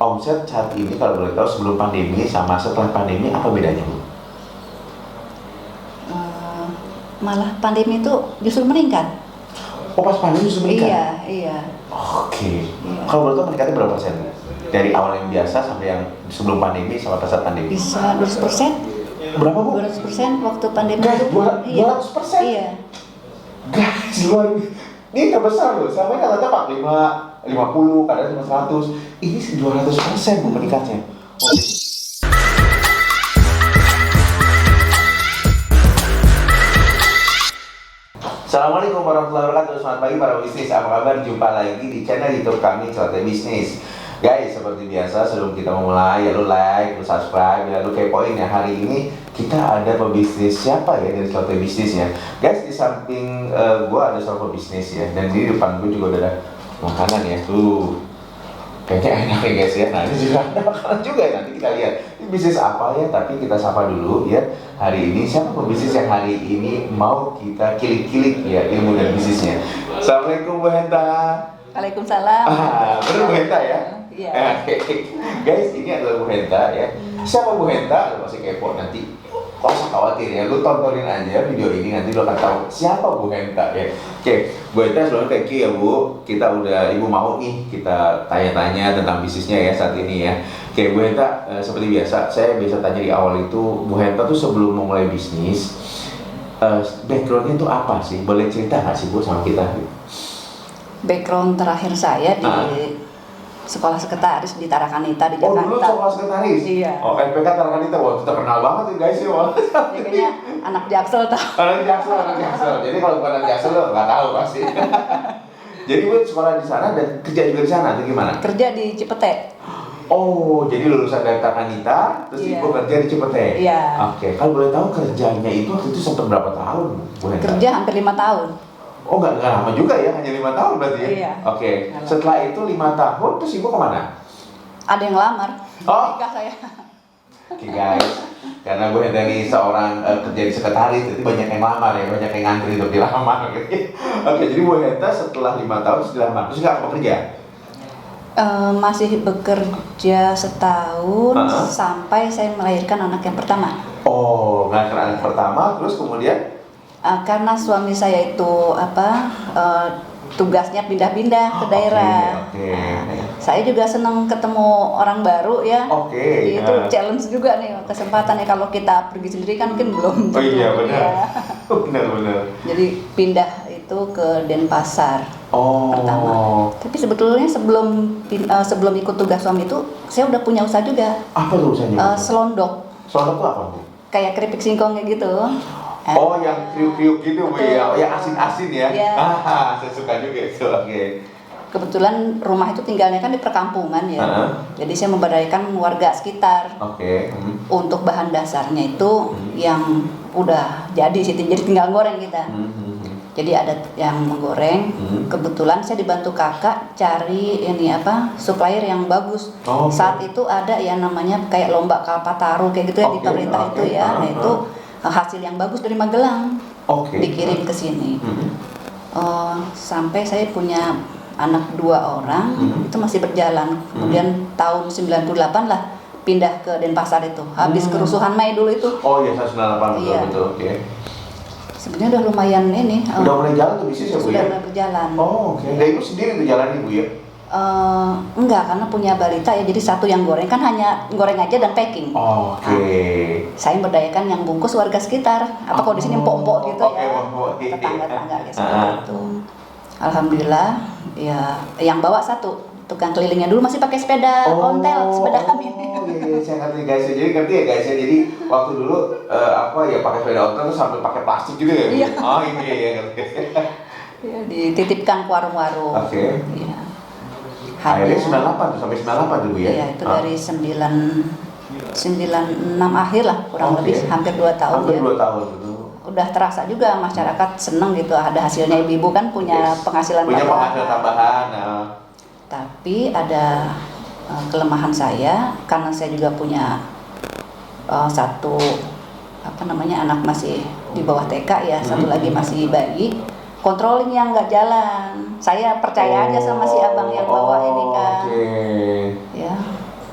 omset saat ini kalau boleh tahu sebelum pandemi sama setelah pandemi apa bedanya Bu? Malah pandemi itu justru meningkat. Oh pas pandemi justru meningkat? Iya. Oke. Iya. Kalau boleh tahu meningkatnya berapa persen? Dari awal yang biasa sampai yang sebelum pandemi sama pas saat pandemi? Bisa 200%. Berapa Bu? 200% waktu pandemi Guys, itu. 200%? Iya. Guys, luar biasa. Ini terbesar loh, sama kata-kata 45, 50, kadang cuma 100. Ini 200% Bu meningkatnya. Oh. Assalamualaikum warahmatullahi wabarakatuh. Selamat pagi para bisnis. Apa kabar? Jumpa lagi di channel YouTube kami Celoteh Bisnis. Guys, seperti biasa sebelum kita memulai, ya lu like, lu subscribe, ya lu kepoin ya. Hari ini kita ada pebisnis siapa ya dari Celoteh Bisnis ya. Guys, di samping gua ada seorang pebisnis ya, dan di depan gua juga ada makanan ya. Tuh, kayaknya enak ya guys ya. Nah ini juga ada makanan juga ya. Nanti kita lihat ini bisnis apa ya. Tapi kita sapa dulu ya. Hari ini siapa pebisnis yang hari ini mau kita kilik-kilik ya ilmu dan bisnisnya. Assalamualaikum Bu Henta. Waalaikumsalam. Bener Bu Henta ya? Iya. Guys, ini adalah Bu Henta ya. Siapa Bu Henta? Lu masih kepo nanti. Kok usah khawatir ya, lu tontonin aja video ini nanti lu akan tahu siapa Bu Henta ya. Oke, Bu Henta sebelumnya thank you ya Bu. Kita udah, Ibu mau nih kita tanya-tanya tentang bisnisnya ya saat ini ya. Oke Bu Henta, seperti biasa, saya biasa tanya di awal itu, Bu Henta tuh sebelum memulai bisnis, backgroundnya tuh apa sih? Boleh cerita nggak sih Bu sama kita? Background terakhir saya di sekolah sekretaris di Tarakanita di Oh Jakarta. dulu sekolah sekretaris? Iya. Oh LPK Tarakanita, wah kita kenal banget tuh guys ya. Kayaknya anak Jaksel tahu. Anak Jaksel. Jadi kalau bukan anak Jaksel lo nggak tahu pasti. Jadi Bu sekolah di sana dan kerja juga di sana atau gimana? Kerja di Cipete. Oh, jadi lulusan dari Tarakanita, terus Iya. Ibu kerja di Cipete? Iya. Oke, kalau boleh tahu kerjanya itu waktu itu sampai berapa tahun? Bu Henta? Kerja hampir 5 tahun. Oh nggak lama juga ya, hanya 5 tahun berarti ya? Iya. Oke, setelah itu 5 tahun, terus Ibu kemana? Ada yang lamar. Oh. Nikah saya. Oke guys, karena Bu Henta ini seorang kerja di sekretaris, jadi banyak yang lamar ya, banyak yang ngantri untuk dilamar. Oke, jadi Bu Henta setelah 5 tahun sudah lamar, terus nggak bekerja? Masih bekerja setahun sampai saya melahirkan anak yang pertama. Oh, melahirkan anak pertama, terus kemudian? Karena suami saya itu tugasnya pindah-pindah ke daerah. Oke. Saya juga senang ketemu orang baru ya. Oke. Jadi itu challenge juga nih, kesempatan ya, kalau kita pergi sendiri kan mungkin belum Oh iya benar. Ya. Benar. Jadi pindah itu ke Denpasar pertama. Tapi sebetulnya sebelum ikut tugas suami itu saya udah punya usaha juga. Apa tuh usahanya? Selondok. Selondok itu apa Bu? Kayak keripik singkong kayak gitu. Oh, yang kriuk-kriuk gitu Bu ya, yang asin-asin ya? Iya. Saya suka juga itu, oke. Kebetulan rumah itu tinggalnya kan di perkampungan ya. Jadi saya memberdayakan warga sekitar. Oke. Untuk bahan dasarnya itu yang udah jadi sih, jadi tinggal goreng kita. Jadi ada yang menggoreng. Kebetulan saya dibantu kakak cari supplier yang bagus. Saat itu ada ya namanya kayak lomba Kalpataru kayak gitu ya di pemerintah itu ya. Nah itu hasil yang bagus dari Magelang. Dikirim ke sini. Sampai saya punya anak 2 orang, itu masih berjalan. Kemudian tahun 98 lah pindah ke Denpasar itu. Habis kerusuhan Mei dulu itu. Oh iya, 98 Iya. betul. Oke. Sebenarnya udah lumayan ini. Udah mulai jalan tuh bisnis ya Bu ya? Sudah mulai berjalan. Oh, oke. Dari Ibu sendiri tuh jalan Ibu ya? Enggak, karena punya balita ya, jadi satu yang goreng kan hanya goreng aja dan packing. Oke. Saya memberdayakan yang bungkus warga sekitar. Apa kalau di sini empok-empok gitu ya. Tetangga-tetangga kayak seperti itu. Alhamdulillah ya, yang bawa satu tukang kelilingnya dulu masih pakai sepeda ontel, sepeda kami. Oh iya, saya ngerti guys. Jadi ngerti ya guys ya. Jadi waktu dulu pakai sepeda ontel terus sambil pakai plastik gitu ya. Iya. Oh iya ngerti. Ya, dititipkan ke warung-warung. Oke. Iya. Akhirnya 98 tuh sampai 98 dulu ya? Iya, itu dari 96 akhir lah kurang lebih, hampir 2 tahun. Hampir ya. 2 tahun itu. Udah terasa juga masyarakat seneng gitu, ada hasilnya. Ibu-ibu kan punya penghasilan punya penghasilan tambahan. Tapi ada kelemahan saya, karena saya juga punya satu anak masih di bawah TK ya, satu lagi masih bayi. Controlling yang nggak jalan. Saya percaya aja sama si abang yang bawa ini kan. Okay. Ya.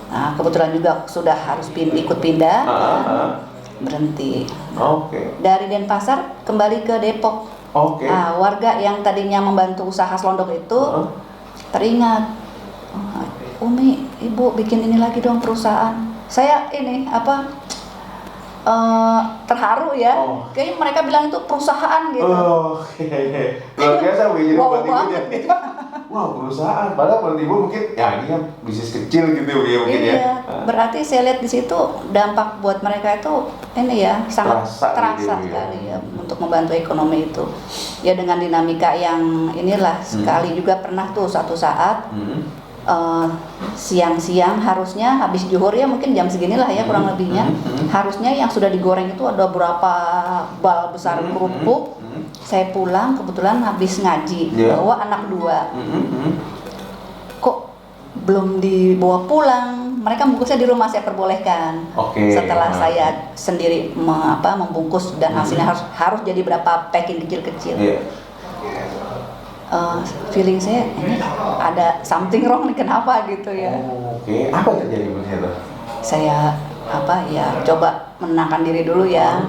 Nah, kebetulan juga sudah harus ikut pindah, berhenti. Oke. Dari Denpasar kembali ke Depok. Oke. Nah, warga yang tadinya membantu usaha selondok itu teringat, "Oh, Umi, Ibu bikin ini lagi dong perusahaan." Saya ini terharu ya. Kayaknya mereka bilang itu perusahaan gitu. Oke. Luar biasa Wi, jadi Wow buat ibu banget. wah perusahaan, padahal menurut ibu mungkin ya ini kan bisnis kecil gitu Wi, mungkin ya. Iya, berarti saya lihat di situ dampak buat mereka itu ini ya sangat Terasa gitu, sekali ya untuk membantu ekonomi itu. Ya dengan dinamika yang inilah sekali juga pernah tuh satu saat siang-siang harusnya habis zuhur ya mungkin jam seginilah ya kurang lebihnya harusnya yang sudah digoreng itu ada berapa bal besar kerupuk. Saya pulang kebetulan habis ngaji bawa anak 2. Kok belum dibawa pulang, mereka bungkusnya di rumah saya perbolehkan. Setelah saya sendiri membungkus dan hasilnya harus jadi berapa packing kecil-kecil. Feeling saya ini ada something wrong nih, kenapa gitu ya. Oke, apa yang terjadi ternyata? Saya coba menenangkan diri dulu ya.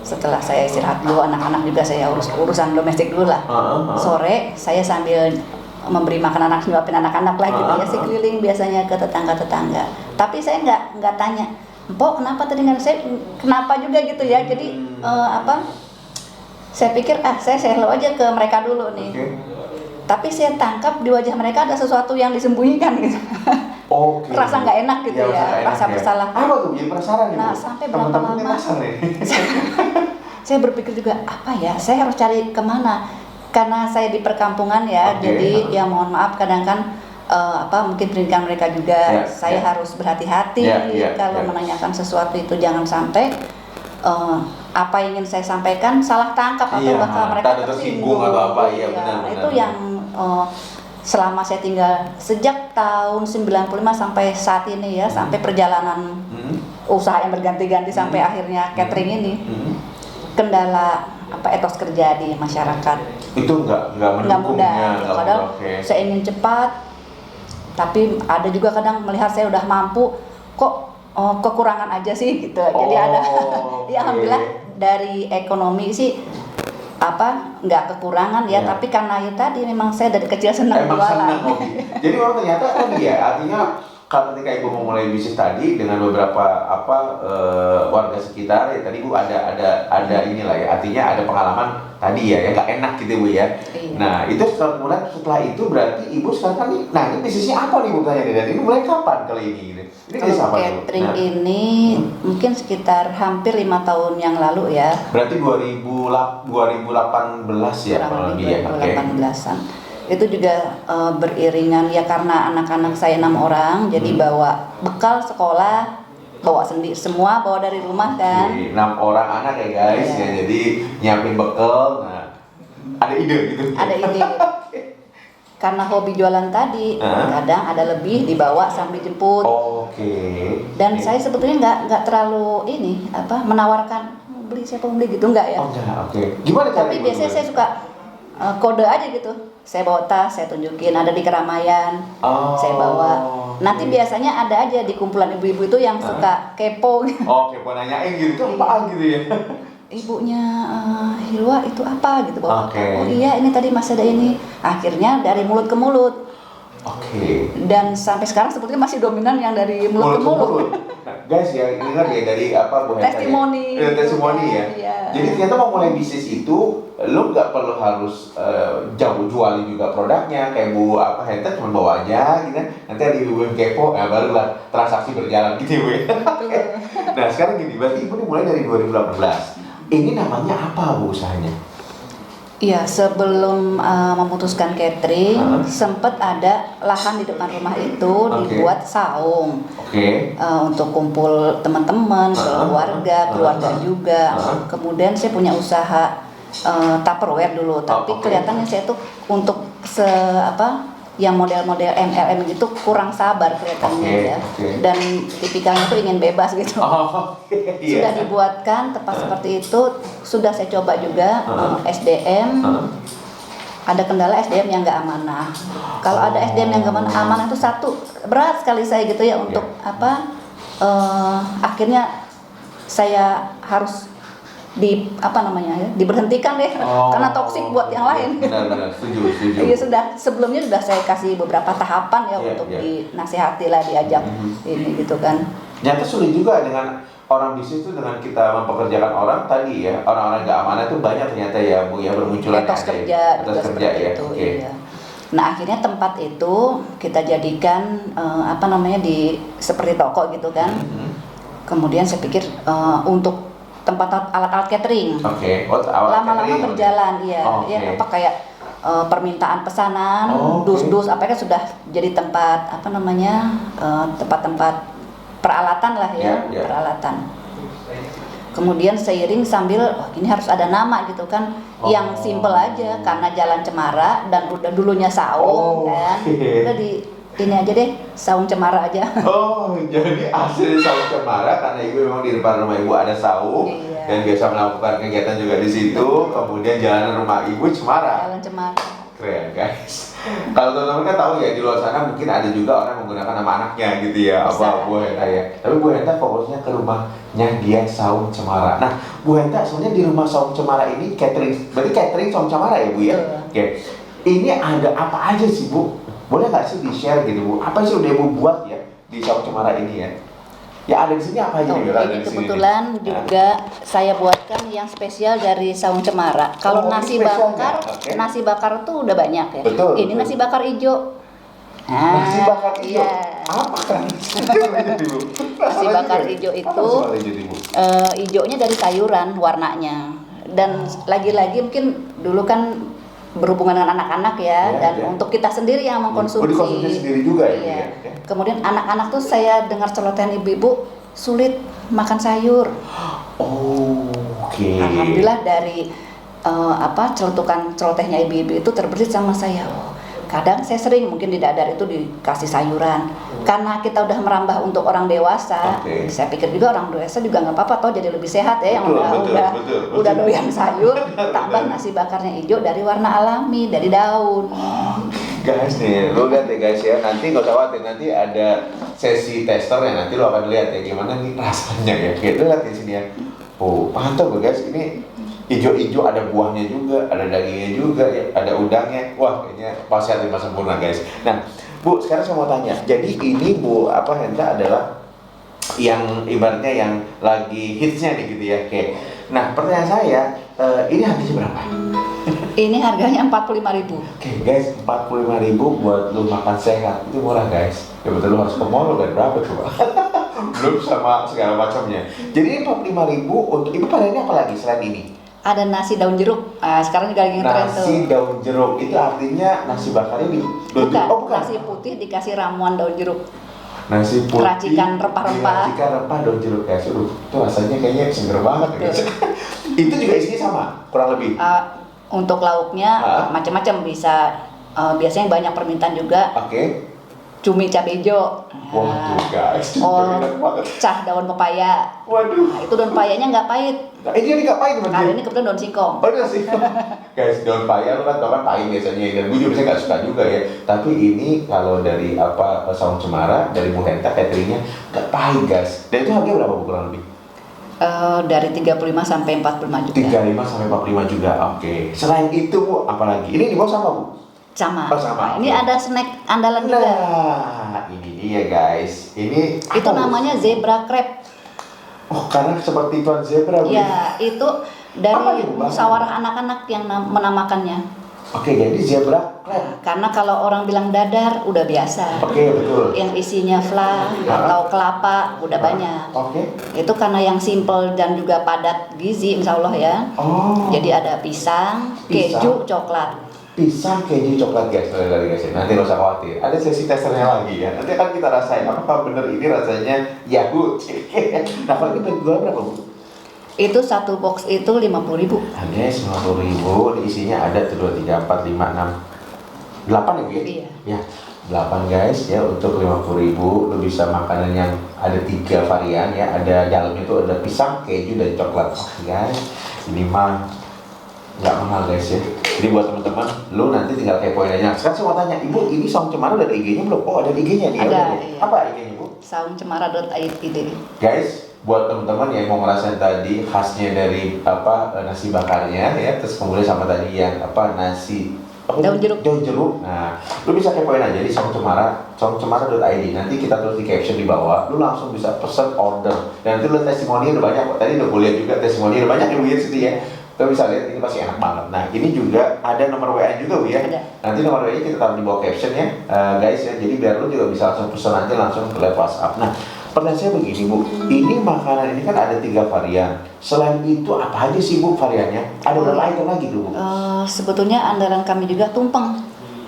Setelah saya istirahat dulu, anak-anak juga saya urusan domestik dulu lah. Sore saya sambil memberi makan anak, nyuapin anak-anak lah gitu ya, keliling biasanya ke tetangga-tetangga. Tapi saya nggak tanya, "Mpok, kenapa tadi nggak?" Saya kenapa juga gitu ya. Jadi saya pikir saya hello aja ke mereka dulu nih. Tapi saya tangkap di wajah mereka ada sesuatu yang disembunyikan gitu. Rasa nggak enak gitu ya, rasa bersalah. Apa tuh? Jadi penasaran gitu. Nah, sampai berapa lama? Saya berpikir juga apa ya, saya harus cari kemana? Karena saya di perkampungan ya, jadi ya mohon maaf kadang kan mungkin pendidikan mereka juga saya harus berhati-hati kalau menanyakan sesuatu itu jangan sampai apa yang ingin saya sampaikan salah tangkap atau bakal mereka tersinggung atau apa benar. Itu yang selama saya tinggal sejak tahun 95 sampai saat ini ya, sampai perjalanan usaha yang berganti-ganti sampai akhirnya catering ini. Kendala etos kerja di masyarakat itu nggak mudah. Kadang saya ingin cepat, tapi ada juga kadang melihat saya udah mampu, kok kekurangan aja sih gitu. Jadi ada ya alhamdulillah dari ekonomi sih nggak kekurangan ya, tapi karena itu tadi memang saya dari kecil senang jualan. Jadi memang ternyata tadi ya, artinya kalau ketika ibu memulai bisnis tadi dengan beberapa warga sekitar ya tadi bu ada inilah ya, artinya ada pengalaman tadi ya nggak enak gitu bu ya. Nah itu kemudian setelah itu berarti ibu sekarang nih, nah ini bisnisnya apa nih bu tanya dan ini mulai kapan kali ini gitu? Ini bisnis apa bu? Catering ini mungkin sekitar hampir 5 tahun yang lalu ya. Berarti 2018 ya kurang lebih 2018an. Itu juga beriringan ya karena anak-anak saya 6 orang, jadi bawa bekal sekolah, bawa sendiri semua, bawa dari rumah kan. 6 orang anak ya guys ya, jadi nyiapin bekal. Nah, ada ide gitu. Ada ide. Karena hobi jualan tadi, kadang ada lebih dibawa sambil jemput. Dan saya sebetulnya nggak terlalu menawarkan beli siapa beli gitu nggak ya. Gimana cara? Tapi biasanya saya suka kode aja gitu. Saya bawa tas, saya tunjukin ada di keramaian, saya bawa. Nanti biasanya ada aja di kumpulan ibu-ibu itu yang suka kepo. Kepo nanyain gitu, apaan gitu ya? Ibunya Hilwa itu apa gitu bawa. Oh iya ini tadi masih ada ini. Akhirnya dari mulut ke mulut. Dan sampai sekarang sebetulnya masih dominan yang dari mulut ke mulut. Guys ya, ingat ya dari Bu Henta testimoni. Testimoni ya. Jadi ternyata mau mulai bisnis itu lo nggak perlu harus jauh jualin juga produknya kayak Bu Henta cuma bawa aja gitu. Nanti ada ibu yang kepo, barulah transaksi berjalan gitu Bu. Nah sekarang gini, berarti ibu nih mulai dari 2018. Ini namanya apa Bu usahanya? Iya, sebelum memutuskan catering, sempat ada lahan di depan rumah itu dibuat saung untuk kumpul teman-teman, keluarga juga. Kemudian saya punya usaha Tupperware dulu, tapi kelihatannya saya tuh untuk yang model-model MLM gitu kurang sabar kelihatannya ya. Dan tipikalnya tuh ingin bebas gitu. Sudah dibuatkan tepat seperti itu, sudah saya coba juga SDM. ada kendala SDM yang nggak amanah. Kalau ada SDM yang nggak amanah itu satu berat sekali saya gitu ya untuk akhirnya saya harus diberhentikan deh karena toksik buat yang lain. Benar, setuju. Iya sebelumnya sudah saya kasih beberapa tahapan ya untuk dinasihati lah, diajak ini gitu kan. Nyata sulit juga dengan orang bisnis itu, dengan kita mempekerjakan orang tadi ya, orang-orang nggak amanah itu banyak ternyata ya Bu ya, bermunculan etos kerja ya. Itu, iya. Nah akhirnya tempat itu kita jadikan seperti toko gitu kan. Kemudian saya pikir untuk tempat alat-alat catering. Lama-lama berjalan, kayak permintaan pesanan, dus-dus kan sudah jadi tempat tempat-tempat peralatan lah peralatan. Kemudian seiring sambil ini harus ada nama gitu kan, yang simple aja karena Jalan Cemara dan udah dulunya Saung kan, udah di ini aja deh, Saung Cemara aja. Jadi asli Saung Cemara karena ibu memang di depan rumah ibu ada saung dan biasa melakukan kegiatan juga di situ. Kemudian jalan rumah ibu Cemara. Jalan Cemara. Keren guys. Kalau teman-teman kan tahu ya, di luar sana mungkin ada juga orang menggunakan nama anaknya gitu ya, Bu Henta ya. Tapi Bu Henta fokusnya ke rumahnya dia Saung Cemara. Nah, Bu Henta sebenarnya di rumah Saung Cemara ini berarti catering Saung Cemara ya Bu ya? Oke. Ini ada apa aja sih Bu? Boleh nggak sih di-share gitu Bu? Apa sih udah Ibu buat ya di Saung Cemara ini ya? Ya ada di sini apa aja nih? Ini kebetulan juga saya buatkan yang spesial dari Saung Cemara. Kalau nasi bakar tuh udah banyak ya. Betul. Ini nasi bakar ijo. Nasi bakar ijo. Apa kan? Nasi bakar ijo itu ijonya dari sayuran warnanya. Dan lagi-lagi mungkin dulu kan berhubungan dengan anak-anak dan untuk kita sendiri yang mengkonsumsi. Dikonsumsi sendiri juga ya. Kemudian anak-anak tuh saya dengar celotehan ibu-ibu sulit makan sayur. Alhamdulillah dari celotehnya ibu-ibu itu terbesit sama saya. Kadang saya sering mungkin di dadar itu dikasih sayuran. Karena kita udah merambah untuk orang dewasa, saya pikir juga orang dewasa juga nggak apa-apa, toh jadi lebih sehat ya, yang udah doyan sayur, tambah nasi bakarnya hijau dari warna alami, dari daun. Guys nih, lo lihat ya guys ya, nanti nggak usah khawatir, nanti ada sesi tester ya, nanti lo akan lihat ya gimana nih rasanya ya. Kita lihat di sini ya. Mantap guys, ini hijau-hijau, ada buahnya juga, ada dagingnya juga ya, ada udangnya. Wah, kayaknya pas sehat lima sempurna guys. Nah, Bu, sekarang saya mau tanya. Jadi ini Bu Henta adalah yang ibaratnya yang lagi hitsnya nih gitu ya. Nah, pertanyaan saya, ini harganya berapa? Ini harganya 45.000. Guys, 45.000 buat lu makan sehat itu murah guys. Ya betul, lu harus ke mall lu berapa coba? Belum sama segala macamnya. Jadi 45.000 untuk ibu variannya apa lagi selain ini? Ada nasi daun jeruk. Sekarang juga lagi ngetren tuh. Nasi daun jeruk itu artinya nasi bakarnya di daun jeruk. Bukan. Nasi putih dikasih ramuan daun jeruk. Nasi putih racikan rempah-rempah. Racikan rempah daun jeruk guys. Itu rasanya kayaknya seger banget guys. Itu juga isinya sama, kurang lebih. Untuk lauknya macam-macam bisa. Biasanya banyak permintaan juga. Cumi cabai hijau. Waduh guys, cah daun pepaya. Waduh. Nah, itu daun pepayanya nggak pahit. Nah, ini nggak pahit teman-teman. Kalau ini kebetulan daun singkong. Daun singkong. Guys, daun pepaya lu kan tau kan pahit biasanya, dan gue juga biasanya nggak suka juga ya. Tapi ini kalau dari Saung Cemara, dari Bu Henta cateringnya nggak pahit guys. Dan itu harganya berapa kurang lebih? Dari 35 sampai 45 juga. 35 sampai 45 juga. Selain itu Bu, apalagi? Ini dibawa sama Bu? Sama. Sama. Ini ada snack andalan juga. Nah, ini dia guys. Ini itu namanya zebra crab. Karena seperti tuan zebra. Ya, itu dari musyawarah anak-anak yang menamakannya. Jadi zebra crab. Karena kalau orang bilang dadar udah biasa. Betul. Yang isinya flan atau kelapa udah banyak. Itu karena yang simple dan juga padat gizi, insya Allah ya. Jadi ada pisang, keju, coklat. Pisang, keju, coklat guys, guys. Nanti nggak usah khawatir, ada sesi testernya lagi ya. Nanti akan kita rasain apakah benar ini rasanya Yahoo. Nah, kalau ini penjual berapa Bu? Itu satu box itu 50.000. Guys, 50.000. Isinya ada tuh 2, 3, 4, 5, 6, 8 ya Bu ya? Iya. Ya, 8 guys ya, untuk 50.000 lu bisa makanan yang ada 3 varian ya. Ada dalamnya itu ada pisang, keju, dan coklat. Guys, ini mah nggak mahal guys ya. Jadi buat teman-teman, lu nanti tinggal kepoin aja. Sekarang saya mau tanya, Ibu, ini Saung Cemara ada IG-nya belum? Oh, ada IG-nya nih. Ada, Ya, iya. apa IG-nya, Bu? saungcemara.id. Guys, buat teman-teman yang mau ngerasain tadi khasnya dari nasi bakarnya ya, terus kemudian sama tadi yang nasi Daun jeruk. Daun jeruk. Nah, lu bisa kepoin aja di Saung Cemara, saungcemara.id. Nanti kita tulis di caption di bawah, lu langsung bisa pesen order. Dan nanti lu testimoni udah banyak kok. Tadi udah gue lihat juga testimoni udah banyak yang lihat situ ya. Kita bisa lihat ini pasti enak banget. Nah, ini juga ada nomor WA juga Bu ya. Ada. Nanti nomor WA kita taruh di bawah caption ya, guys ya. Jadi biar lu juga bisa langsung pesan aja langsung ke live WhatsApp. Nah, pertanyaan saya begini Bu, ini makanan ini kan ada 3 varian. Selain itu apa aja sih Bu variannya? Ada berapa item lagi tuh Bu? Sebetulnya andalan kami juga tumpeng.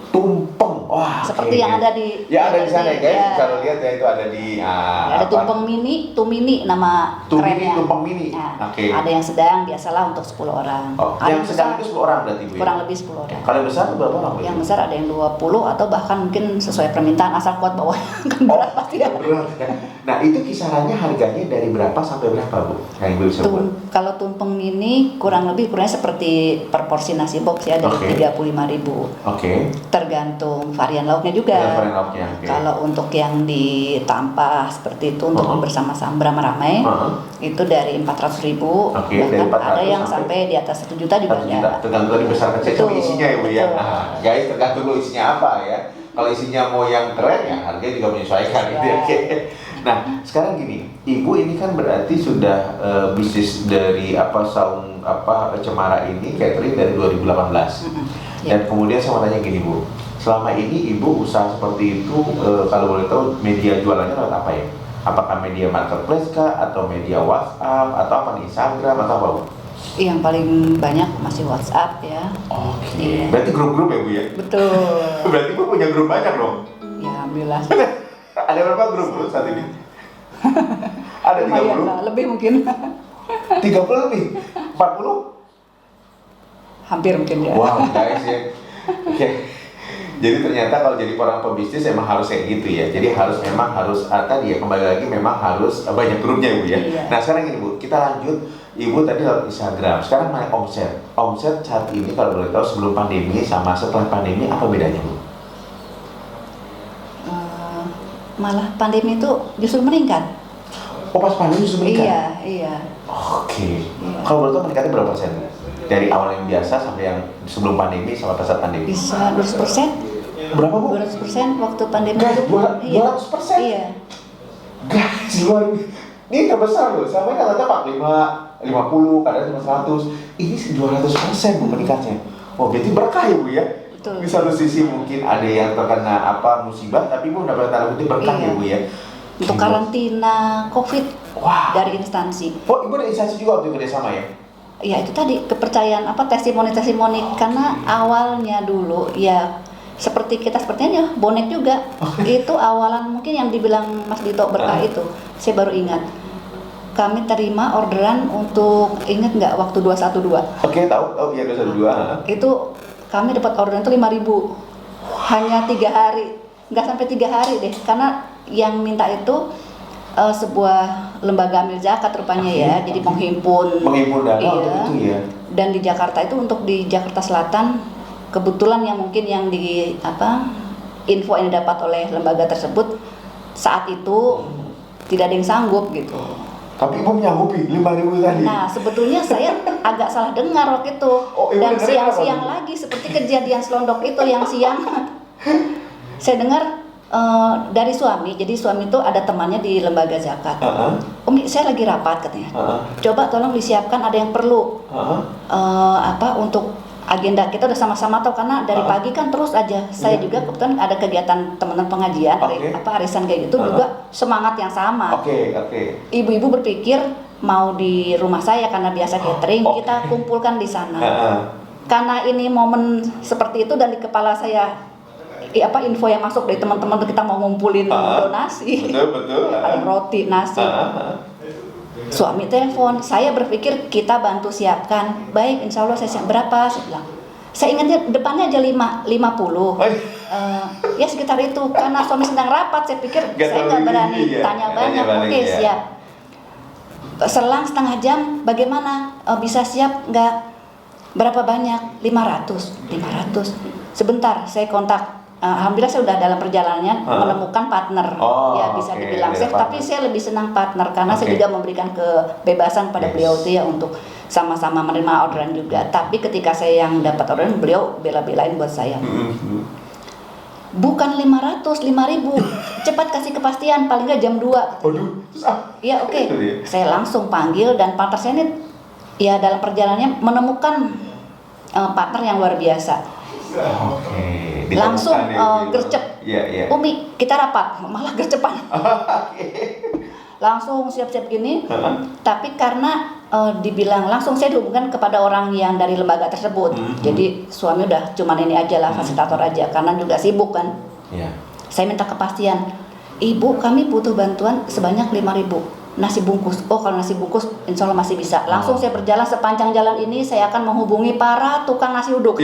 Tumpeng, wah. Seperti yang ada di Ya ada di sana ya guys. ya. Bisa lo lihat ya itu ada di. Ada tumpeng mini, tumini nama Tumini, kerennya. tumpeng mini. Nah, Oke. ada yang sedang biasalah untuk 10 orang. Oh, Ada yang sedang itu 10 orang berarti Bu ya? kurang lebih 10 orang. Kalau yang besar itu berapa orang Bu? Yang besar ada yang 20 atau bahkan mungkin sesuai permintaan asal kuat bawah kan berat pasti ya. berat ya. Nah itu kisarannya harganya dari berapa sampai berapa Bu? Yang Ibu bisa buat? Kalau tumpeng mini kurangnya seperti per porsi nasi box ya dari Oke. 35.000. Oke. Tergantung varian lauknya juga. Ya, varian lauknya, oke. Kalau untuk yang ditampah seperti itu untuk bersama-sama ramai itu dari 400.000. Oke, Bahkan dari 400 ada yang sampai sampai di atas 1 juta juga 1 ada. juta. Tergantung dari besar kecil sama Betul, isinya ya Bu ya. betul. Nah, guys tergantung lo isinya apa ya. Kalau isinya mau yang keren ya harganya juga menyesuaikan gitu ya. Ya. Oke. Nah sekarang gini, Ibu ini kan berarti sudah bisnis dari Saung Cemara ini catering dari 2018. Dan kemudian saya mau tanya gini Bu, selama ini Ibu usaha seperti itu kalau boleh tahu media jualannya lewat apa ya? Apakah media marketplace kah atau media WhatsApp atau apa nih Instagram atau apa Bu? Yang paling banyak masih WhatsApp ya. Oke. Iya. Berarti grup-grup ya Bu ya? Betul. Berarti Bu punya grup banyak dong? Ya alhamdulillah. Ada berapa grup Bu saat ini? Ada 30? Lumayan lah, lebih mungkin. 30 lebih? 40? Hampir mungkin ya. Wow guys ya. Oke. Jadi ternyata kalau jadi orang pebisnis emang harus kayak gitu ya. Jadi memang harus tadi ya kembali lagi memang harus banyak grupnya Bu ya. Iya. Nah sekarang ini Bu, kita lanjut. Ibu tadi lewat Instagram. Sekarang naik omset. Omset saat ini kalau boleh tahu sebelum pandemi sama setelah pandemi apa bedanya Bu? Malah pandemi itu justru meningkat. Oh pas pandemi justru meningkat? Iya, iya. Oke. Iya. Kalau boleh tahu meningkatnya berapa persen? Dari awal yang biasa sampai yang sebelum pandemi sama pas saat pandemi? Bisa 200%. Berapa Bu? 200% waktu pandemi Guys, itu. 200%? Iya. Guys, luar ini udah besar loh. Sama yang kata 45, 50, kadang cuma 100. Ini 200% Bu meningkatnya. Oh, berarti berkah ya Bu ya? Betul. Di satu sisi mungkin ada yang terkena musibah, tapi Bu dapat tanda kutip berkah Iya. ya Bu ya? Untuk karantina COVID Wah. dari instansi. Oh, Ibu ada instansi juga waktu kerja sama ya? Ya itu tadi kepercayaan testimoni karena awalnya dulu ya seperti kita sepertinya bonek juga. Itu awalan mungkin yang dibilang Mas Dito berkah itu. Saya baru ingat. Kami terima orderan untuk ingat nggak waktu 212. Oke, tahu. Oh iya, 212. Itu kami dapat orderan itu 5.000. Hanya 3 hari. Nggak sampai 3 hari deh karena yang minta itu sebuah lembaga amil zakat rupanya ya, jadi menghimpun dana iya. untuk itu ya. Dan di Jakarta itu untuk di Jakarta Selatan kebetulan yang mungkin yang di info yang didapat oleh lembaga tersebut saat itu tidak ada yang sanggup gitu. Tapi Ibu menyanggupi 5.000 tadi. Nah sebetulnya saya agak salah dengar waktu itu. Oh, Ibu Dan dengar siang-siang apa? lagi seperti kejadian selondok itu yang siang saya dengar dari suami, jadi suami itu ada temannya di lembaga zakat. Umi, saya lagi rapat katanya. Coba tolong disiapkan ada yang perlu untuk agenda kita udah sama-sama tahu karena dari pagi kan terus aja. Saya juga kebetulan ada kegiatan teman-teman pengajian, arisan kayak gitu juga semangat yang sama. Oke. Ibu-ibu berpikir mau di rumah saya karena biasa catering, kita kumpulkan di sana. Karena ini momen seperti itu dan di kepala saya info yang masuk dari teman-teman kita mau ngumpulin donasi. Betul. Ada roti, nasi. Suami telepon, saya berpikir kita bantu siapkan. Baik, insya Allah saya siap. Berapa? Saya bilang. Saya ingatnya depannya aja 50. Ya sekitar itu. Karena suami sedang rapat, saya pikir saya nggak berani tanya banyak. Oke, siap. Selang setengah jam, bagaimana? Bisa siap nggak? Berapa banyak? 500. Sebentar, saya kontak. Alhamdulillah saya sudah dalam perjalanannya menemukan partner. Ya bisa dibilang safe, tapi saya lebih senang partner karena saya juga memberikan kebebasan pada beliau itu ya untuk sama-sama menerima orderan juga. Tapi ketika saya yang dapat orderan, beliau bela-belain buat saya. Bukan 500, 5.000. Cepat kasih kepastian, paling nggak jam 2. Iya, oke. Saya langsung panggil dan partner saya ini ya dalam perjalanannya menemukan partner yang luar biasa. Langsung gercep. Umi, kita rapat, malah gercepan. Langsung siap-siap gini. Tapi karena dibilang langsung, saya dihubungkan kepada orang yang dari lembaga tersebut. Jadi suami udah cuman ini aja lah, fasilitator aja, karena juga sibuk kan. Saya minta kepastian, Ibu, kami butuh bantuan sebanyak 5.000 nasi bungkus. Oh, kalau nasi bungkus insya Allah masih bisa. Langsung saya berjalan sepanjang jalan ini, saya akan menghubungi para tukang nasi uduk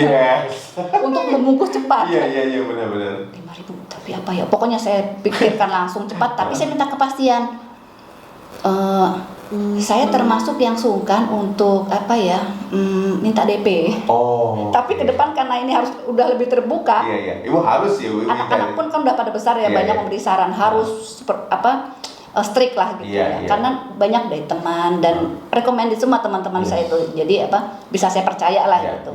untuk membungkus cepat. Iya benar-benar. 5.000, tapi apa ya? Pokoknya saya pikirkan langsung cepat, tapi saya minta kepastian. Saya termasuk yang sungkan untuk apa ya, minta DP. Tapi ke depan karena ini harus udah lebih terbuka. Ibu harus ya. Anak-anak pun kan udah pada besar ya, banyak memberi saran harus strict lah gitu ya. Karena banyak dari teman dan recommended semua teman-teman saya itu. Jadi bisa saya percaya lah gitu.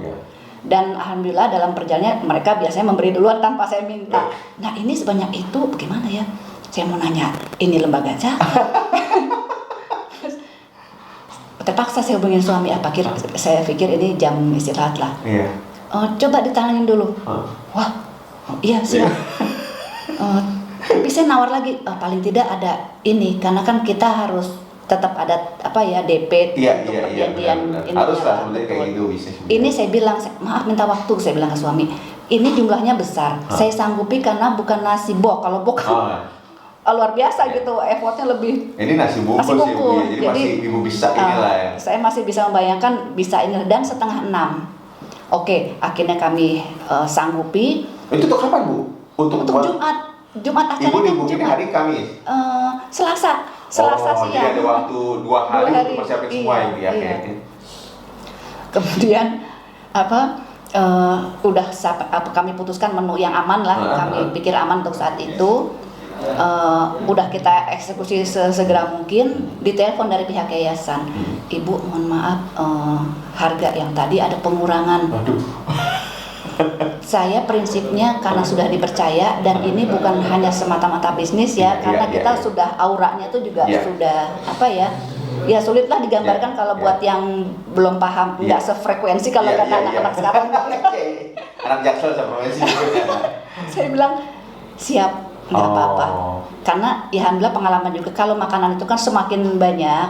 Dan alhamdulillah dalam perjalanannya mereka biasanya memberi duluan tanpa saya minta. Nah, ini sebanyak itu bagaimana ya? Saya mau nanya, ini lembaga zakat. Terpaksa saya hubungin suami, saya pikir ini jam istirahat lah. Coba ditangani dulu. Wah, iya siap. Tapi saya nawar lagi, paling tidak ada ini, karena kan kita harus tetap ada DP untuk perjanjian ini. Harus lah sebenarnya kayak gitu bisnis. Ini saya bilang, maaf minta waktu, saya bilang ke suami. Ini jumlahnya besar, saya sanggupi karena bukan nasi bok. Kalau bok luar biasa gitu, effortnya lebih. Ini nasi bungkus ya Bu, jadi masih ibu bisa inilah ya. Saya masih bisa membayangkan bisa ini dan 5:30. Oke, akhirnya kami sanggupi. Itu tuh kapan Bu? Untuk Jumat acaranya. Ibu dihubungin hari Kamis. Selasa siang. Jadi ada waktu 2 hari untuk persiapin semua ya. Kemudian kami putuskan menu yang aman lah, kami pikir aman untuk saat itu. Udah kita eksekusi sesegera mungkin. Ditelepon dari pihak yayasan, Ibu mohon maaf, harga yang tadi ada pengurangan. Saya prinsipnya karena sudah dipercaya dan ini bukan hanya semata-mata bisnis ya, karena kita sudah auranya itu juga sudah ya sulitlah digambarkan kalau buat yang belum paham, nggak sefrekuensi kalau kata anak-anak sekarang. Anak Jaksel sefrekuensi. Saya bilang siap, nggak apa-apa, karena ya alhamdulillah pengalaman juga kalau makanan itu kan semakin banyak,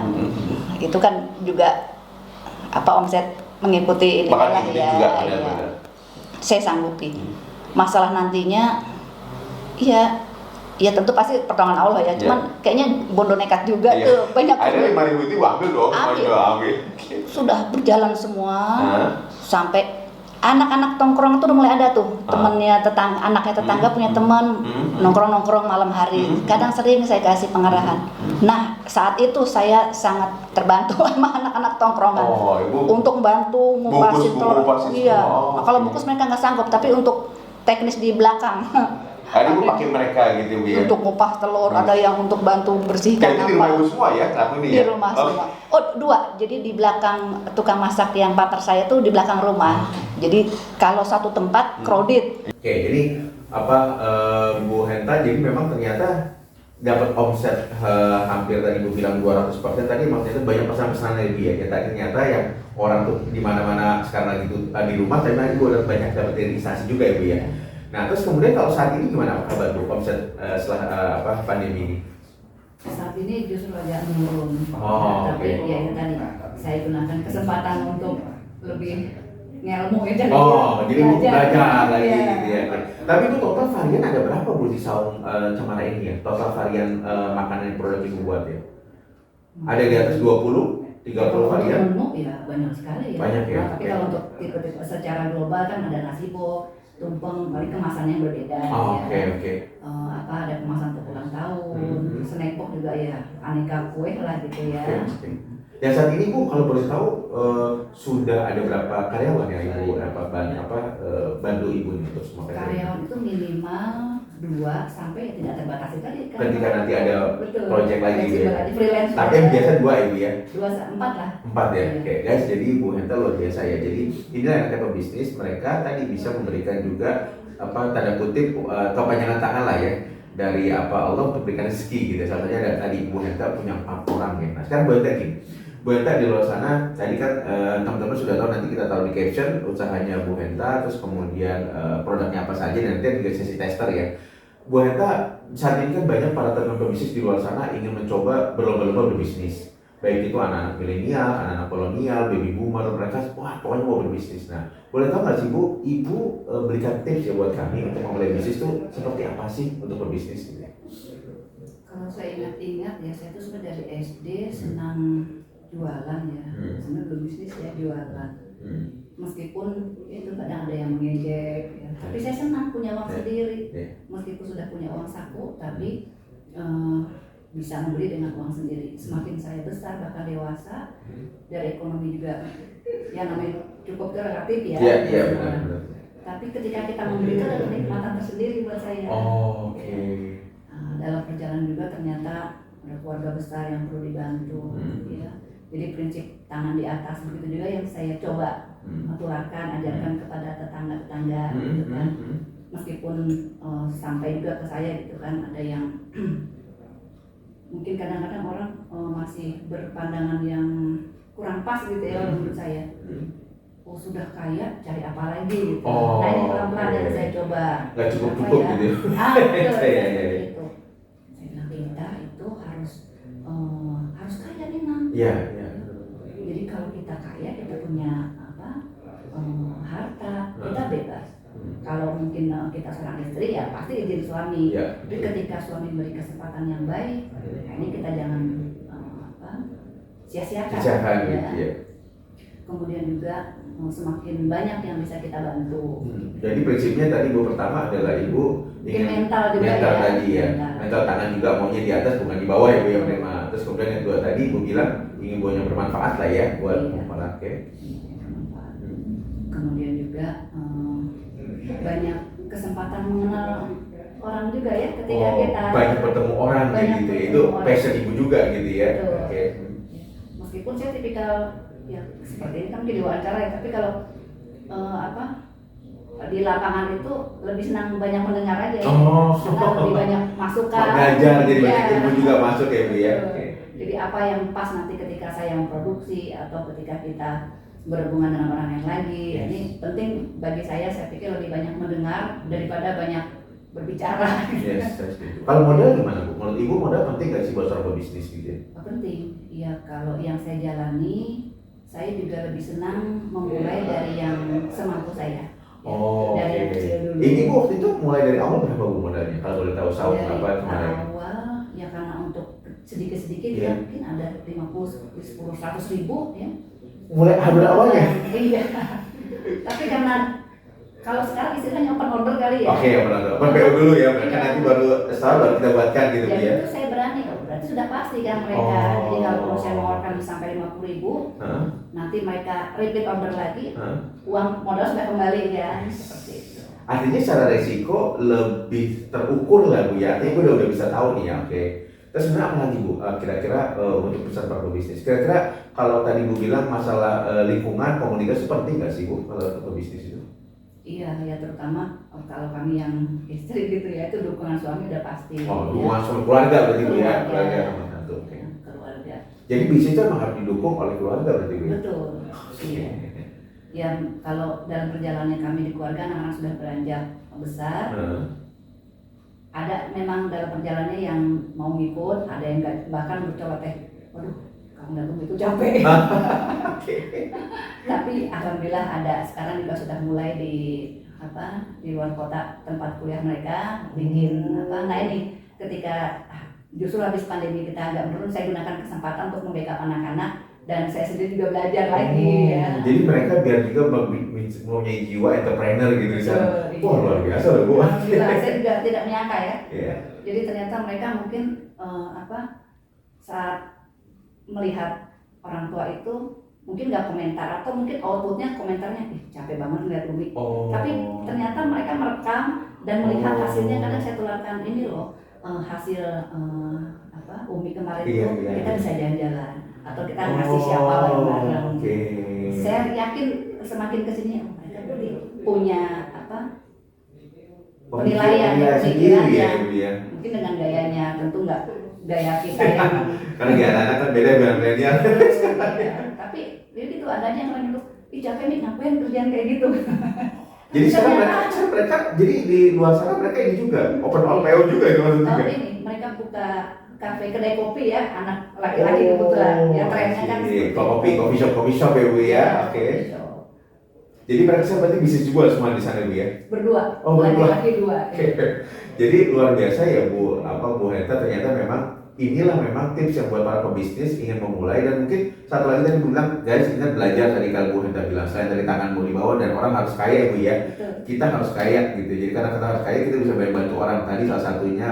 itu kan juga omset mengikuti ini lah ya. Saya sanggupi. Masalah nantinya ya tentu pasti pertolongan Allah ya, cuman kayaknya bondo nekat juga tuh banyak. Ada 5.000 itu ambil dong. Ambil. Sudah berjalan semua sampai anak-anak tongkrong itu udah mulai ada tuh, temennya anaknya tetangga punya teman nongkrong malam hari. Kadang sering saya kasih pengarahan. Nah, saat itu saya sangat terbantu sama anak-anak tongkrongan untuk bantu ngupasin telur. Iya, kalau bungkus mereka nggak sanggup, tapi untuk teknis di belakang. Ada Ibu pakai mereka gitu ya. Untuk ngupas telur, ada yang untuk bantu bersihkan. Jadi di rumah Ibu semua ya, ini di rumah semua. Oh, 2. Jadi di belakang tukang masak yang partner saya tuh di belakang rumah. Jadi kalau satu tempat crowded. Oke, jadi Bu Henta jadi memang ternyata dapat omset hampir tadi Ibu bilang 200%. Tadi maksudnya banyak pesan-pesan dari dia. Ya tadi ternyata yang orang tuh di mana-mana sekarang lagi tuh di rumah, tapi Ibu udah banyak dapat realisasi juga ya Bu ya. Nah, terus kemudian kalau saat ini gimana kabar Bu omset setelah pandemi ini? Saat ini justru agak menurun. Tapi ya itu tadi saya gunakan kesempatan untuk lebih ngelmu ya, jadi belajar lagi gitu ya. Tapi itu total varian ada berapa Bu di Saung Cemara ini ya? Total varian makanan yang produk Ibu buat ya? Ada di atas 20, 30 varian? Ya banyak sekali ya. Banyak ya. Tapi kalau untuk tipe-tipe secara global kan ada nasi bok, tumpeng, paling kemasannya yang berbeda. Oke. Ada kemasan untuk ulang tahun, snack box juga ya, aneka kue lah gitu ya. Dan saat ini Bu, kalau boleh tahu sudah ada berapa karyawan yang Ibu bantu Ibu ini untuk semua Karyawan itu minimal 2 sampai tidak terbatas itu tadi kan. Ketika nanti ada betul, project lagi gitu ya. Freelance. Tapi yang biasa 2 Ibu ya. 4 lah. 4 ya. Iya. Oke, guys, jadi Bu Henta luar biasa ya. Jadi inilah enaknya pebisnis, mereka tadi bisa memberikan juga tanda kutip kepanjangan tangan lah ya dari Allah untuk berikan rezeki gitu. Salah satunya ada tadi Bu Henta punya 4 orang ya. Nah, sekarang Bu Henta gini. Bu Henta di luar sana, tadi kan teman-teman sudah tahu, nanti kita taruh di caption usahanya Bu Henta, terus kemudian produknya apa saja, dan nanti ada sesi tester ya. Bu Henta, saat ini kan banyak para teman pebisnis di luar sana ingin mencoba berlomba-lomba berbisnis. Baik itu anak-anak milenial, anak-anak kolonial, baby boomer, mereka wah pokoknya mau berbisnis. Nah, boleh tahu nggak sih Bu, Ibu berikan tips ya buat kami untuk memulai bisnis itu seperti apa sih untuk berbisnis gitu ya? Kalau saya ingat-ingat ya, saya tuh sudah dari SD senang jualan ya, sebenarnya belum bisnis ya, jualan. Meskipun itu kadang ada yang mengejek ya, tapi saya senang punya uang sendiri. Meskipun sudah punya uang saku, tapi bisa membeli dengan uang sendiri. Semakin saya besar bahkan dewasa, dari ekonomi juga ya namanya cukup relatif ya. Iya benar. Tapi ketika kita membeli itu ada kenikmatan tersendiri buat saya. Oke. Dalam perjalanan juga ternyata ada keluarga besar yang perlu dibantu ya. Jadi prinsip tangan di atas begitu juga yang saya coba tularkan, ajarkan kepada tetangga-tetangga gitu kan. Meskipun sampai juga ke saya gitu kan, ada yang mungkin kadang-kadang orang masih berpandangan yang kurang pas gitu ya menurut saya. Oh sudah kaya, cari apa lagi gitu. Nah ini pelan-pelan yang saya coba. Gak cukup-cukup gitu ya? Betul, Iya. gitu. Saya bilang kita itu harus kaya nih Nam. Iya. Jadi kalau kita kaya, kita punya harta, kita bebas. Kalau mungkin kita seorang istri ya pasti izin suami. Tapi ketika suami memberi kesempatan yang baik, nah ini kita jangan sia-siakan. Ya. Kemudian juga semakin banyak yang bisa kita bantu. Jadi prinsipnya tadi Bu pertama adalah Ibu ingin mental juga mental ya. tadi ya. Mental tangan juga maunya di atas bukan di bawah ya Bu yang menerima. Terus kemudian yang kedua tadi Ibu bilang ingin buahnya bermanfaat lah ya buat orang. Kemudian juga banyak kesempatan mengenal orang juga ya ketika kita banyak bertemu orang gitu ya. Itu passion Ibu juga gitu ya. Oke. Meskipun saya tipikal ya seperti ini kan di wawancara ya, tapi kalau di lapangan itu lebih senang banyak mendengar aja ya. Karena lebih banyak masukan. Belajar jadi banyak ilmu juga masuk ya Bu ya. Jadi apa yang pas nanti ketika saya memproduksi atau ketika kita berhubungan dengan orang yang lagi, ini penting bagi saya pikir lebih banyak mendengar daripada banyak berbicara. Yes. Kalau modal gimana Bu? Menurut Ibu modal penting nggak sih buat seorang pebisnis gitu ya? Penting. Iya, kalau yang saya jalani, saya juga lebih senang memulai dari yang semampu saya. Dari yang kecil dulu. Ini Bu waktu itu mulai dari awal berapa Bu modalnya? Kalau boleh tahu sahur berapa kemarin? Awal ya karena untuk sedikit-sedikit ya mungkin ada 50, 10, 100 ribu ya. Mulai ambil awalnya? Iya. Tapi karena kalau sekarang istilahnya open order kali ya. Oke, open PO dulu ya. Mereka nanti baru setahun baru kita buatkan gitu Bu ya. Itu saya berani kok. Berarti sudah pasti kan mereka. Jadi kalau saya mengeluarkan sampai 50.000, nanti mereka repeat order lagi, uang modal sudah kembali kan. Seperti itu. Artinya secara resiko lebih terukur lah Bu ya. Artinya gue udah bisa tahu nih ya. Oke. Terus sebenarnya apa lagi Bu? Kira-kira untuk pesan para pebisnis. Kira-kira kalau tadi Bu bilang masalah lingkungan, komunikasi penting nggak sih Bu kalau untuk pebisnis itu? Iya, ya terutama kalau kami yang istri gitu ya, itu dukungan suami udah pasti. Dukungan suami keluarga berarti Bu ya? Keluarga nomor satu. Keluarga. Jadi bisnis itu memang harus didukung oleh keluarga berarti Bu? Betul. Iya. Ya kalau dalam perjalanan kami di keluarga, anak-anak sudah beranjak besar. Ada memang dalam perjalanannya yang mau ngikut, ada yang enggak, bahkan bercoba waduh kamu nggak begitu capek. Tapi alhamdulillah ada sekarang juga sudah mulai di luar kota tempat kuliah mereka bikin nah ini ketika justru habis pandemi kita agak menurun, saya gunakan kesempatan untuk membackup anak-anak dan saya sendiri juga belajar lagi ya. Jadi mereka biar juga mempunyai jiwa entrepreneur gitu di sana. Wah luar biasa loh Bu. Alhamdulillah, saya juga tidak menyangka ya. Jadi ternyata mereka mungkin saat melihat orang tua itu mungkin nggak komentar atau mungkin outputnya komentarnya capek banget ngeliat Umi. Tapi ternyata mereka merekam dan melihat hasilnya. Kadang saya tularkan ini loh hasil Umi kemarin itu kita bisa jalan-jalan atau kita ngasih siapa bareng-bareng. Saya yakin semakin kesini mereka berarti punya penilaian sendiri ya. Mungkin dengan gayanya, tentu nggak gaya kita yang karena gaya anak kan beda dengan milenial. Tapi jadi itu adanya yang lain itu, capek nih ngapain kerjaan kayak gitu. Jadi sekarang mereka jadi di luar sana mereka ini juga open OPO juga itu maksudnya. Ini mereka buka kafe kedai kopi ya, anak laki-laki kebetulan ya trennya kan. Coffee shop ya Bu ya. Oke. Jadi mereka berarti bisnis juga semua di sana Bu ya? Berdua. Laki-laki 2. Jadi luar biasa ya Bu, Bu Heta ternyata memang inilah memang tips yang buat para pebisnis ingin memulai. Dan mungkin satu lagi tadi bilang guys, ingat belajar tadi kalau Bu Heta bilang selain dari tanganmu di bawah dan orang harus kaya ya Bu ya. Kita harus kaya gitu. Jadi karena kita harus kaya kita bisa bantu orang. Tadi salah satunya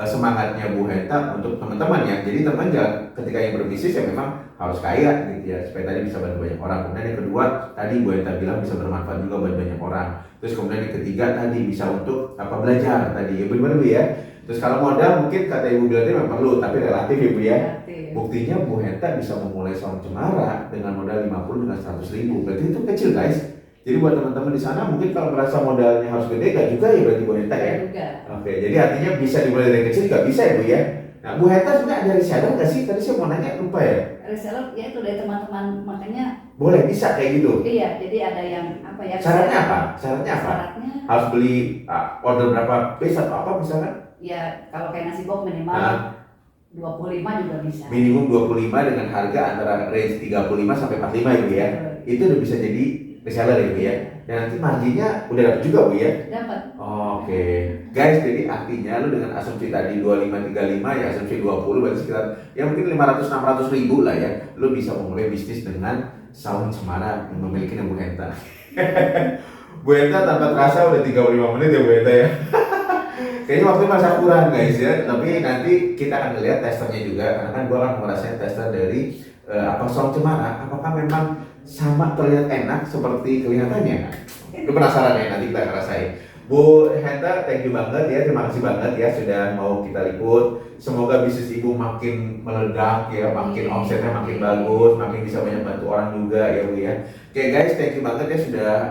semangatnya Bu Heta untuk teman-teman ya. Jadi teman jangan ketika yang berbisnis ya memang harus kaya gitu ya supaya tadi bisa bantu banyak orang. Kemudian yang kedua tadi Bu Heta bilang bisa bermanfaat juga buat banyak orang. Terus kemudian yang ketiga tadi bisa untuk belajar tadi ya benar Bu ya. Terus kalau modal mungkin kata Ibu bilang memang perlu tapi relatif ya Bu ya. Buktinya Bu Heta bisa memulai Saung Cemara dengan modal 50 dengan 100 ribu. Berarti itu kecil guys. Jadi buat teman-teman di sana mungkin kalau merasa modalnya harus gede gak juga ya berarti Bu Heta ya. Oke, jadi artinya bisa dimulai dari kecil gak bisa ya Bu ya. Nah Bu Heta sebenarnya ada reseller gak sih? Tadi saya mau nanya lupa ya. Reseller ya itu dari teman-teman makanya. Boleh bisa kayak gitu. Iya, jadi ada yang Syaratnya apa? Syaratnya harus beli order berapa piece atau apa misalkan? Ya kalau kayak nasi box minimal 25 juga bisa. Minimum 25 dengan harga antara range 35 sampai 45 ya Bu ya. Itu udah bisa jadi reseller ya Bu ya. Dan nanti marginnya udah dapat juga Bu ya. Dapat. Oke. Guys, jadi artinya lu dengan asumsi tadi 25 35 ya asumsi 20 berarti sekitar ya mungkin 500 600 ribu lah ya. Lu bisa memulai bisnis dengan Saung Cemara yang memiliki Bu Heta. Bu Heta tanpa terasa udah 35 menit ya Bu Heta ya. Kayaknya waktu masa kurang guys ya, tapi nanti kita akan lihat testernya juga karena kan gua akan ngerasain tester dari Saung Cemara apakah memang sama terlihat enak seperti kelihatannya. Lu penasaran ya, nanti kita akan rasain. Bu Heta, thank you banget ya, terima kasih banget ya sudah mau kita liput. Semoga bisnis Ibu makin meledak ya, makin omsetnya makin bagus, makin bisa banyak bantu orang juga ya Bu ya. Oke guys, thank you banget ya sudah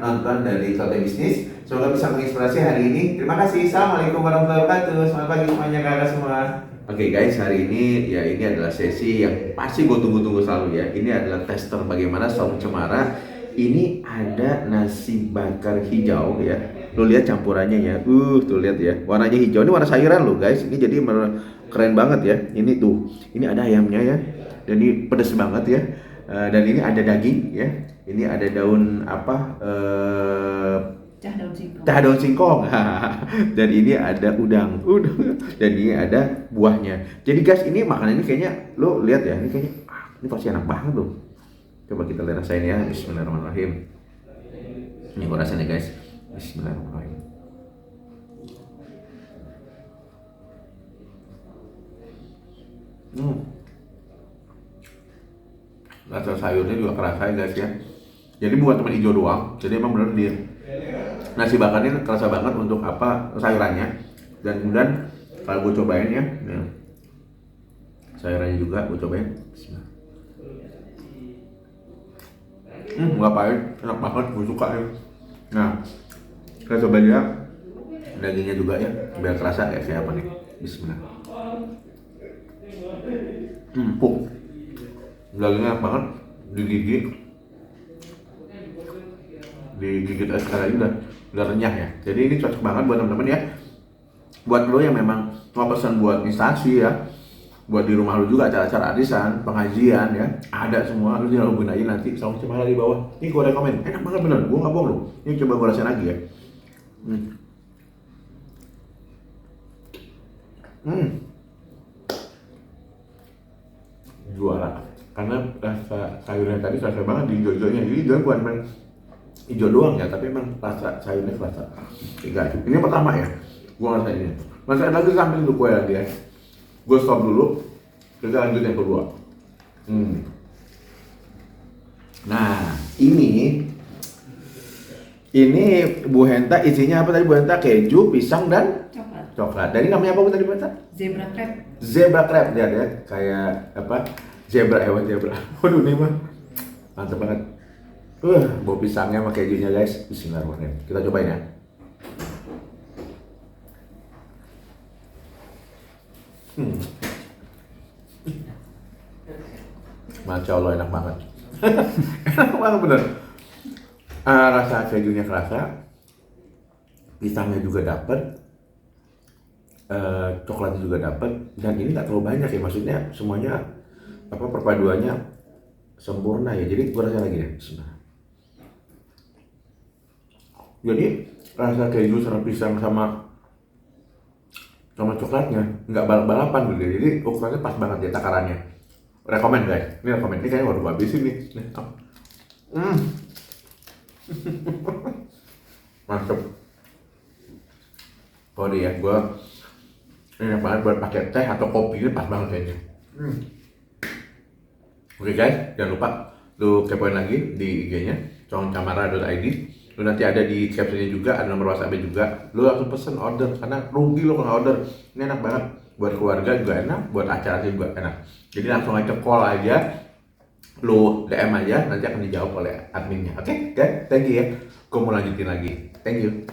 nonton dari Sote Bisnis. Semoga bisa menginspirasi hari ini. Terima kasih. Assalamualaikum warahmatullahi wabarakatuh. Selamat pagi semuanya kakak semua. Oke guys, hari ini ya ini adalah sesi yang pasti gue tunggu-tunggu selalu ya. Ini adalah tester bagaimana Saung Cemara. Ini ada nasi bakar hijau ya. Lo lihat campurannya ya. Tuh lihat ya. Warnanya hijau. Ini warna sayuran lo guys. Ini jadi keren banget ya. Ini tuh. Ini ada ayamnya ya. Dan ini pedas banget ya. Dan ini ada daging ya. Ini ada daun Cah daun singkong. Dan ini ada udang. Dan ini ada buahnya. Jadi guys, ini makanan ini kayaknya lo lihat ya. Ini kayaknya ini pasti enak banget loh. Coba kita rasain ya. Bismillahirrahmanirrahim. Ini gua rasain ya guys. Bismillahirrahmanirrahim. Rasa sayurnya juga kerasa guys ya. Jadi bukan cuma hijau doang. Jadi emang bener dia nasi bakar ini kerasa banget untuk sayurannya. Dan kemudian kalau gue cobain ya, sayurannya juga gue cobain. Bismillah. Nggak pahit, enak banget, gue suka ya. Nah, kita coba dia dagingnya juga ya, biar kerasa kayak apa nih. Bismillah. Empuk. Dagingnya enak banget, digigit sekarang udah renyah ya. Jadi ini cocok banget buat teman-teman ya. Buat lo yang memang mau pesan buat instansi ya, buat di rumah lo juga acara-acara arisan, pengajian ya, ada semua. Lo tinggal gunain nanti Saung Cemara di bawah. Ini gue rekomen, enak banget bener. Gue nggak bohong lo. Ini coba gue rasain lagi ya. Juara. Karena rasa sayurnya tadi kerasa banget di hijau-hijaunya. Jadi dia bukan main hijau doang ya, tapi emang rasa sayurnya kerasa. Ini pertama ya, gue ngerasain ini. Ngerasain lagi sambil itu kue lagi ya. Gue stop dulu, kita lanjut yang kedua. Nah, ini Bu Henta isinya apa tadi Bu Henta? Keju, pisang dan coklat. Jadi namanya apa Bu tadi Bu Henta? Zebra crab. Zebra crab ya, kayak apa? Zebra, hewan zebra. Waduh ini mah mantap banget. Bau pisangnya sama kejunya guys. Bismillahirrahmanirrahim. Kita cobain ya. Masya Allah enak banget. Enak banget bener. Rasa kejunya kerasa, pisangnya juga dapet, coklatnya juga dapet, dan ini nggak terlalu banyak ya, maksudnya semuanya apa perpaduannya sempurna ya. Jadi gue rasa lagi ya. Jadi rasa keju sama pisang sama coklatnya nggak balap-balapan gitu ya. Jadi ukurannya pas banget ya takarannya. Rekomen guys, ini rekomen. Ini kayaknya baru gue habisin nih. Mantep. Kalau ya, gue ini enak banget buat pakai teh atau kopi, ini pas banget kayaknya. Oke guys, jangan lupa lu kepoin lagi di IG-nya congcamara.id. Lu nanti ada di captionnya juga, ada nomor WhatsApp-nya juga. Lu langsung pesen order, karena rugi lo kalau order. Ini enak banget, buat keluarga juga enak, buat acara juga enak. Jadi langsung aja call aja, lu DM aja, nanti akan dijawab oleh adminnya. Oke guys, thank you ya. Gue mau lanjutin lagi. Thank you.